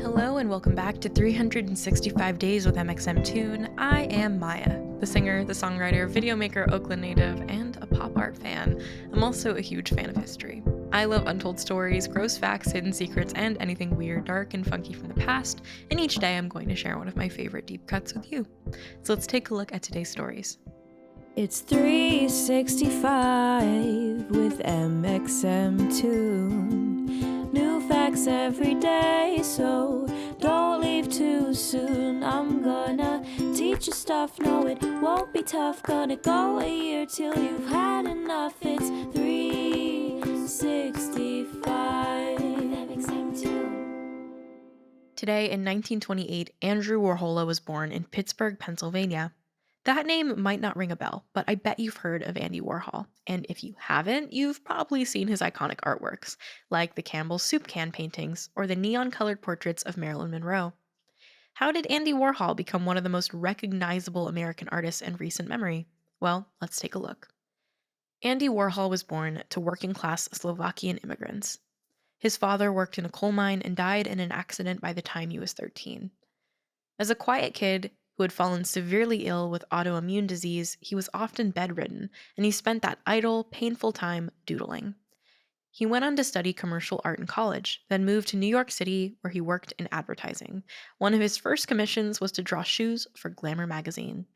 Hello and welcome back to 365 Days with mxmtoon. I am Maia, the singer, the songwriter, video maker, Oakland native, and a pop art fan. I'm also a huge fan of history. I love untold stories, gross facts, hidden secrets, and anything weird, dark, and funky from the past, and each day I'm going to share one of my favorite deep cuts with you. So let's take a look at today's stories. It's 365 with mxmtoon. New facts every day, so don't leave too soon. I'm gonna teach you stuff, no it won't be tough. Gonna go a year till you've had enough. It's 365 mxmtoon. Today in 1928, Andrew Warhol was born in Pittsburgh, Pennsylvania. That name might not ring a bell, but I bet you've heard of Andy Warhol. And if you haven't, you've probably seen his iconic artworks, like the Campbell's soup can paintings or the neon-colored portraits of Marilyn Monroe. How did Andy Warhol become one of the most recognizable American artists in recent memory? Well, let's take a look. Andy Warhol was born to working-class Slovakian immigrants. His father worked in a coal mine and died in an accident by the time he was 13. As a quiet kid who had fallen severely ill with autoimmune disease, he was often bedridden, and he spent that idle, painful time doodling. He went on to study commercial art in college, then moved to New York City, where he worked in advertising. One of his first commissions was to draw shoes for Glamour magazine.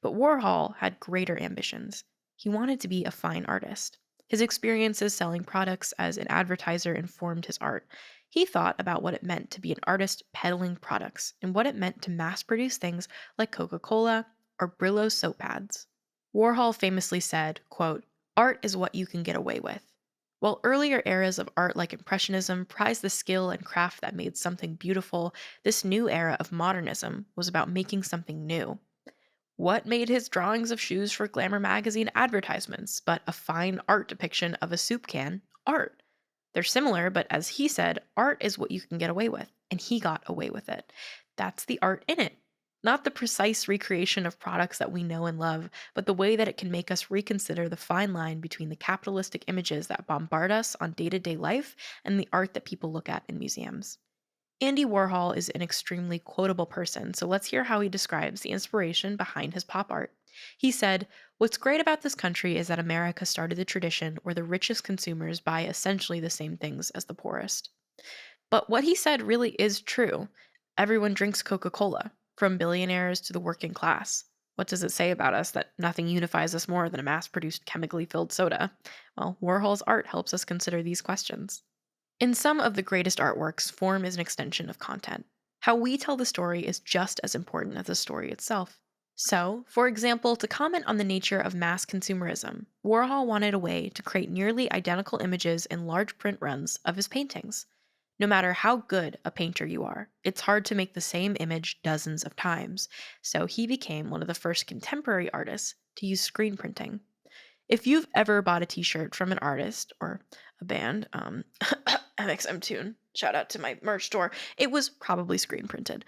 But Warhol had greater ambitions. He wanted to be a fine artist. His experiences selling products as an advertiser informed his art. He thought about what it meant to be an artist peddling products and what it meant to mass produce things like Coca-Cola or Brillo soap pads. Warhol famously said, quote, "Art is what you can get away with." While earlier eras of art like Impressionism prized the skill and craft that made something beautiful, this new era of modernism was about making something new. What made his drawings of shoes for Glamour magazine advertisements but a fine art depiction of a soup can art? They're similar, but as he said, art is what you can get away with, and he got away with it. That's the art in it. Not the precise recreation of products that we know and love, but the way that it can make us reconsider the fine line between the capitalistic images that bombard us on day-to-day life and the art that people look at in museums. Andy Warhol is an extremely quotable person, so let's hear how he describes the inspiration behind his pop art. He said, "What's great about this country is that America started the tradition where the richest consumers buy essentially the same things as the poorest." But what he said really is true. Everyone drinks Coca-Cola, from billionaires to the working class. What does it say about us that nothing unifies us more than a mass-produced chemically filled soda? Well, Warhol's art helps us consider these questions. In some of the greatest artworks, form is an extension of content. How we tell the story is just as important as the story itself. So, for example, to comment on the nature of mass consumerism, Warhol wanted a way to create nearly identical images in large print runs of his paintings. No matter how good a painter you are, it's hard to make the same image dozens of times, so he became one of the first contemporary artists to use screen printing. If you've ever bought a t-shirt from an artist or a band, mxmtoon, shout out to my merch store, it was probably screen printed.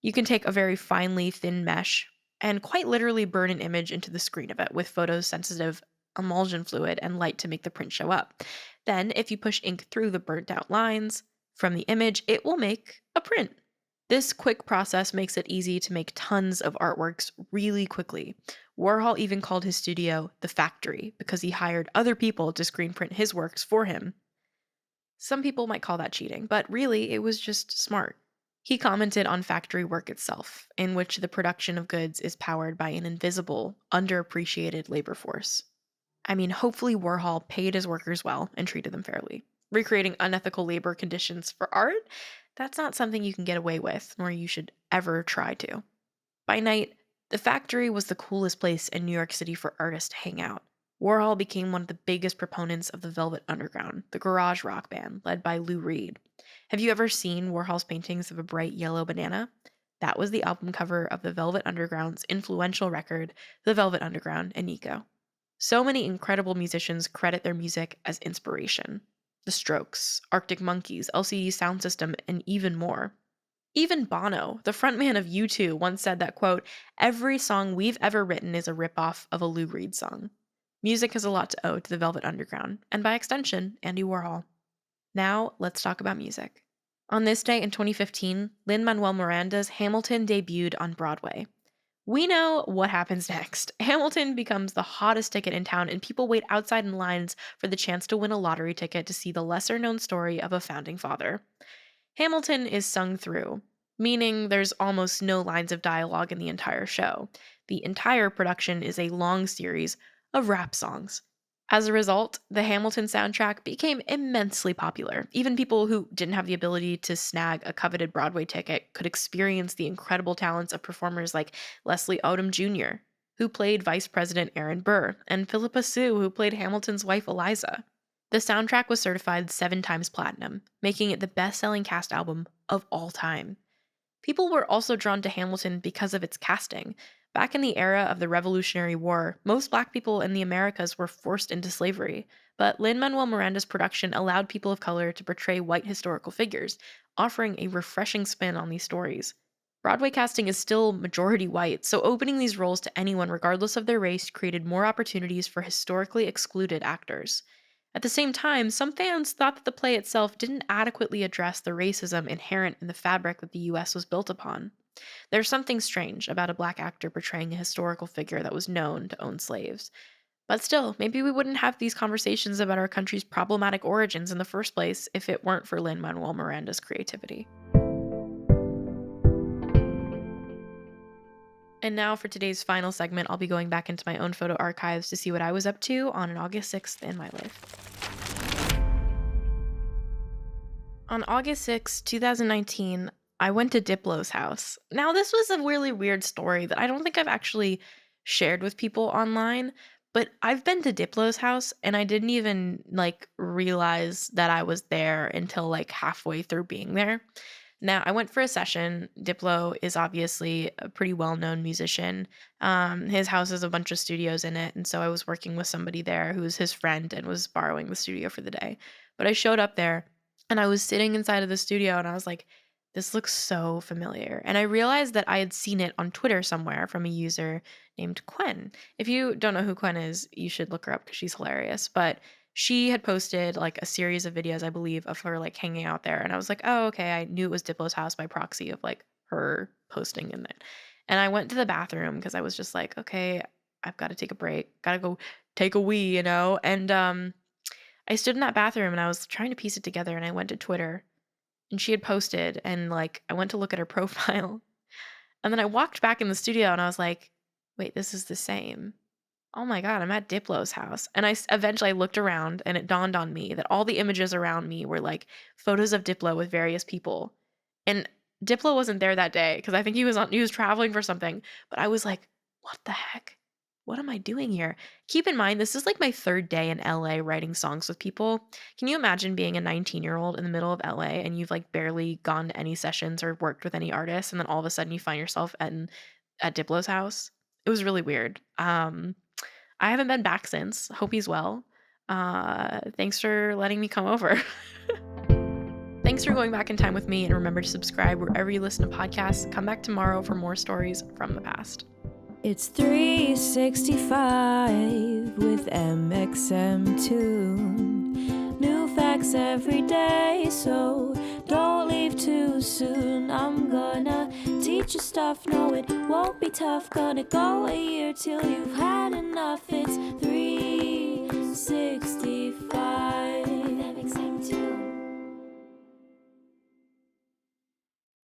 You can take a very finely thin mesh and quite literally burn an image into the screen of it with photosensitive emulsion fluid and light to make the print show up. Then, if you push ink through the burnt out lines from the image, it will make a print. This quick process makes it easy to make tons of artworks really quickly. Warhol even called his studio the factory because he hired other people to screen print his works for him. Some people might call that cheating, but really it was just smart. He commented on factory work itself, in which the production of goods is powered by an invisible, underappreciated labor force. I mean, hopefully Warhol paid his workers well and treated them fairly. Recreating unethical labor conditions for art? That's not something you can get away with, nor you should ever try to. By night, the factory was the coolest place in New York City for artists to hang out. Warhol became one of the biggest proponents of the Velvet Underground, the garage rock band led by Lou Reed. Have you ever seen Warhol's paintings of a bright yellow banana? That was the album cover of the Velvet Underground's influential record, The Velvet Underground and Nico. So many incredible musicians credit their music as inspiration. The Strokes, Arctic Monkeys, LCD Soundsystem, and even more. Even Bono, the frontman of U2, once said that, quote, "Every song we've ever written is a ripoff of a Lou Reed song." Music has a lot to owe to the Velvet Underground, and by extension, Andy Warhol. Now, let's talk about music. On this day in 2015, Lin-Manuel Miranda's Hamilton debuted on Broadway. We know what happens next. Hamilton becomes the hottest ticket in town, and people wait outside in lines for the chance to win a lottery ticket to see the lesser known story of a founding father. Hamilton is sung through, meaning there's almost no lines of dialogue in the entire show. The entire production is a long series of rap songs. As a result, the Hamilton soundtrack became immensely popular. Even people who didn't have the ability to snag a coveted Broadway ticket could experience the incredible talents of performers like Leslie Odom Jr., who played Vice President Aaron Burr, and Philippa Sue, who played Hamilton's wife Eliza. The soundtrack was certified 7 times platinum, making it the best selling cast album of all time. People were also drawn to Hamilton because of its casting. Back in the era of the Revolutionary War, most black people in the Americas were forced into slavery, but Lin-Manuel Miranda's production allowed people of color to portray white historical figures, offering a refreshing spin on these stories. Broadway casting is still majority white, so opening these roles to anyone regardless of their race created more opportunities for historically excluded actors. At the same time, some fans thought that the play itself didn't adequately address the racism inherent in the fabric that the US was built upon. There's something strange about a black actor portraying a historical figure that was known to own slaves. But still, maybe we wouldn't have these conversations about our country's problematic origins in the first place if it weren't for Lin-Manuel Miranda's creativity. And now for today's final segment, I'll be going back into my own photo archives to see what I was up to on an August 6th in my life. On August 6th, 2019, I went to Diplo's house. Now, this was a really weird story that I don't think I've actually shared with people online, but I've been to Diplo's house and I didn't even realize that I was there until halfway through being there. Now, I went for a session. Diplo is obviously a pretty well-known musician. His house has a bunch of studios in it, and so I was working with somebody there who was his friend and was borrowing the studio for the day. But I showed up there and I was sitting inside of the studio and I was like, this looks so familiar. And I realized that I had seen it on Twitter somewhere from a user named Quen. If you don't know who Quen is, you should look her up because she's hilarious. But she had posted a series of videos, I believe, of her hanging out there. And I was like, oh, okay. I knew it was Diplo's house by proxy of her posting in it. And I went to the bathroom because I was just like, okay, I've got to take a break. Got to go take a wee, And I stood in that bathroom and I was trying to piece it together and I went to Twitter and she had posted and I went to look at her profile and then I walked back in the studio and I was like, wait, this is the same. Oh my God, I'm at Diplo's house. And eventually I looked around and it dawned on me that all the images around me were photos of Diplo with various people. And Diplo wasn't there that day because I think he was traveling for something, but I was like, what the heck? What am I doing here? Keep in mind, this is my third day in LA writing songs with people. Can you imagine being a 19-year-old in the middle of LA and you've barely gone to any sessions or worked with any artists, and then all of a sudden you find yourself at Diplo's house? It was really weird. I haven't been back since. Hope he's well. Thanks for letting me come over. Thanks for going back in time with me, and remember to subscribe wherever you listen to podcasts. Come back tomorrow for more stories from the past. It's 365 with mxmtoon. New facts every day, so don't leave too soon. I'm gonna teach you stuff, no it won't be tough. Gonna go a year till you've had enough. It's 365 with mxmtoon.